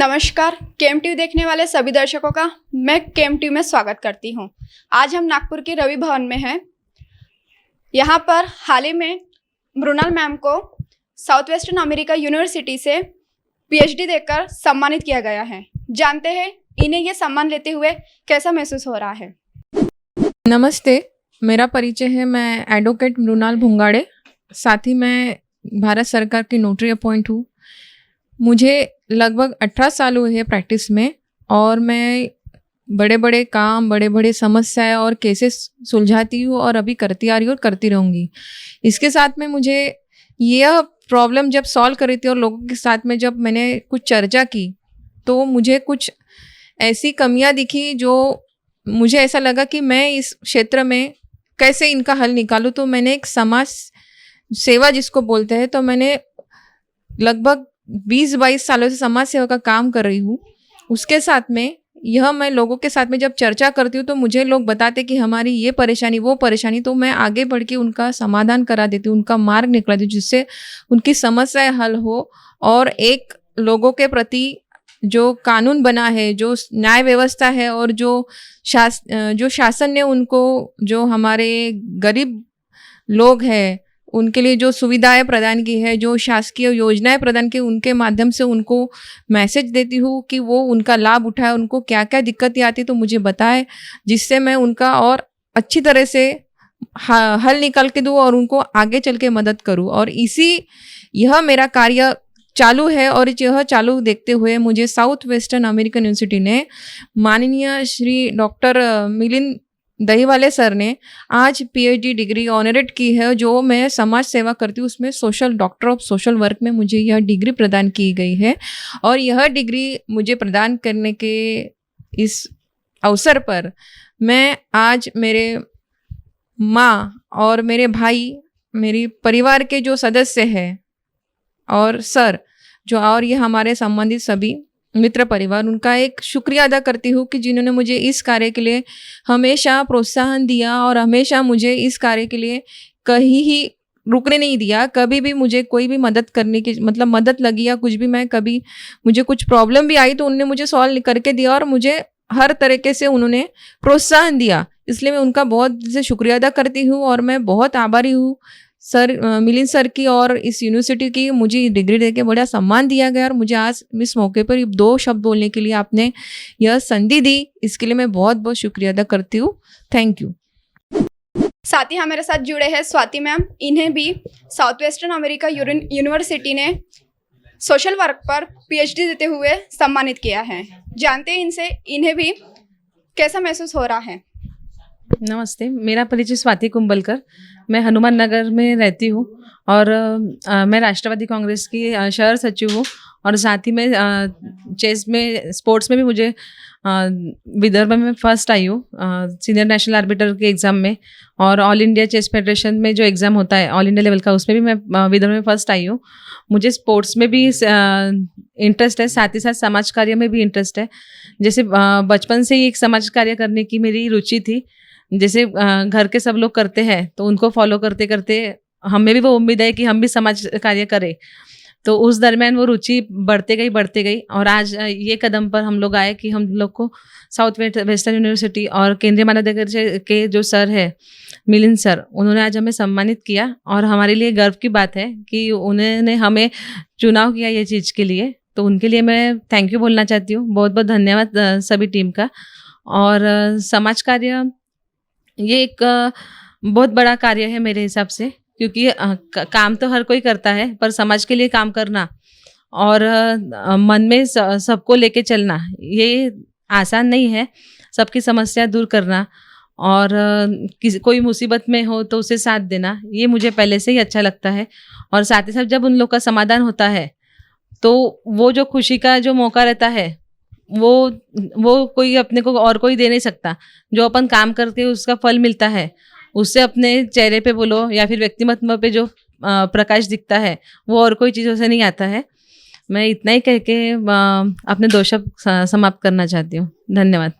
नमस्कार, केएमटीवी देखने वाले सभी दर्शकों का मैं केएमटीवी में स्वागत करती हूं। आज हम नागपुर के रवि भवन में हैं। यहां पर हाल ही में मृणाल मैम को साउथ वेस्टर्न अमेरिका यूनिवर्सिटी से पीएचडी देकर सम्मानित किया गया है। जानते हैं इन्हें यह सम्मान लेते हुए कैसा महसूस हो रहा है। नमस्ते, मेरा परिचय है। मैं एडवोकेट मृणाल भुंगाड़े, साथ ही मैं भारत सरकार की नोटरी अपॉइंट हूँ। मुझे लगभग 18 साल हुए हैं प्रैक्टिस में और मैं बड़े बड़े काम, बड़े बड़े समस्याएं और केसेस सुलझाती हूँ और अभी करती आ रही हूँ और करती रहूँगी। इसके साथ में मुझे यह प्रॉब्लम जब सॉल्व करी थी और लोगों के साथ में जब मैंने कुछ चर्चा की तो मुझे कुछ ऐसी कमियां दिखी जो मुझे ऐसा लगा कि मैं इस क्षेत्र में कैसे इनका हल निकालूं। तो मैंने एक समाज सेवा जिसको बोलते हैं, तो मैंने लगभग 20-22 सालों से समाज सेवा का काम कर रही हूँ। उसके साथ में यह मैं लोगों के साथ में जब चर्चा करती हूँ तो मुझे लोग बताते कि हमारी ये परेशानी वो परेशानी, तो मैं आगे बढ़ के उनका समाधान करा देती हूँ, उनका मार्ग निकला देती हूँ, जिससे उनकी समस्याएं हल हो और एक लोगों के प्रति जो कानून बना है, जो न्याय व्यवस्था है और जो शासन ने उनको, जो हमारे गरीब लोग हैं उनके लिए जो सुविधाएं प्रदान की है, जो शासकीय योजनाएं प्रदान की, उनके माध्यम से उनको मैसेज देती हूँ कि वो उनका लाभ उठाए। उनको क्या क्या दिक्कतें आती तो मुझे बताए, जिससे मैं उनका और अच्छी तरह से हल निकाल के दूँ और उनको आगे चल के मदद करूँ। और यह मेरा कार्य चालू है और यह चालू देखते हुए मुझे साउथ वेस्टर्न अमेरिकन यूनिवर्सिटी ने माननीय श्री डॉक्टर मिलिंद दहीवाले सर ने आज पीएचडी डिग्री ऑनरेट की है, जो मैं समाज सेवा करती हूँ उसमें social doctor of social work में मुझे यह डिग्री प्रदान की गई है। और यह डिग्री मुझे प्रदान करने के इस अवसर पर मैं आज मेरे माँ और मेरे भाई, मेरी परिवार के जो सदस्य हैं और सर जो और ये हमारे संबंधित सभी मित्र परिवार, उनका एक शुक्रिया अदा करती हूँ कि जिन्होंने मुझे इस कार्य के लिए हमेशा प्रोत्साहन दिया और हमेशा मुझे इस कार्य के लिए कहीं ही रुकने नहीं दिया। कभी भी मुझे कोई भी मदद करने की मदद लगी या कुछ भी, मैं कभी मुझे कुछ प्रॉब्लम भी आई तो उन्होंने मुझे सॉल्व करके दिया और मुझे हर तरीके से उन्होंने प्रोत्साहन दिया। इसलिए मैं उनका बहुत से शुक्रिया अदा करती हूँ और मैं बहुत आभारी हूँ सर मिलिंद सर की और इस यूनिवर्सिटी की। मुझे डिग्री देके बड़ा सम्मान दिया गया और मुझे आज इस मौके पर 2 शब्द बोलने के लिए आपने यह संधि दी, इसके लिए मैं बहुत बहुत शुक्रिया अदा करती हूँ। Thank you. साथ ही हमारे साथ जुड़े हैं स्वाति मैम। इन्हें भी साउथ वेस्टर्न अमेरिका यूनिवर्सिटी ने सोशल वर्क पर पीएचडी देते हुए सम्मानित किया है। जानते हैं इनसे इन्हें भी कैसा महसूस हो रहा है। नमस्ते, मेरा परिचय स्वाति कुंबलकर। मैं हनुमान नगर में रहती हूँ और मैं राष्ट्रवादी कांग्रेस की शहर सचिव हूँ और साथ ही में चेस में, स्पोर्ट्स में भी मुझे विदर्भ में फर्स्ट आई हूँ सीनियर नेशनल आर्बिटर के एग्ज़ाम में, और ऑल इंडिया चेस फेडरेशन में जो एग्ज़ाम होता है ऑल इंडिया लेवल का, उसमें भी मैं विदर्भ में फर्स्ट आई हूँ। मुझे स्पोर्ट्स में भी इंटरेस्ट है, साथ ही साथ समाज कार्य में भी इंटरेस्ट है। जैसे बचपन से ही एक समाज कार्य करने की मेरी रुचि थी। जैसे घर के सब लोग करते हैं तो उनको फॉलो करते करते हमें भी वो उम्मीद है कि हम भी समाज कार्य करें। तो उस दरमियान वो रुचि बढ़ते गई और आज ये कदम पर हम लोग आए कि हम लोग को साउथ वेस्टर्न यूनिवर्सिटी और केंद्रीय मानवाधिकार के जो सर है मिलिंद सर, उन्होंने आज हमें सम्मानित किया और हमारे लिए गर्व की बात है कि उन्होंने हमें चुनाव किया ये चीज़ के लिए। तो उनके लिए मैं थैंक यू बोलना चाहती हूँ। बहुत बहुत धन्यवाद सभी टीम का। और समाज कार्य ये एक बहुत बड़ा कार्य है मेरे हिसाब से, क्योंकि काम तो हर कोई करता है, पर समाज के लिए काम करना और मन में सबको लेके चलना ये आसान नहीं है। सबकी समस्या दूर करना और कोई मुसीबत में हो तो उसे साथ देना, ये मुझे पहले से ही अच्छा लगता है। और साथ ही साथ जब उन लोग का समाधान होता है तो वो जो खुशी का जो मौका रहता है वो कोई अपने को और कोई दे नहीं सकता। जो अपन काम करके उसका फल मिलता है, उससे अपने चेहरे पे बोलो या फिर व्यक्तिमत्व पे जो प्रकाश दिखता है वो और कोई चीज़ों से नहीं आता है। मैं इतना ही कह के अपने 2 शब्द समाप्त करना चाहती हूँ। धन्यवाद।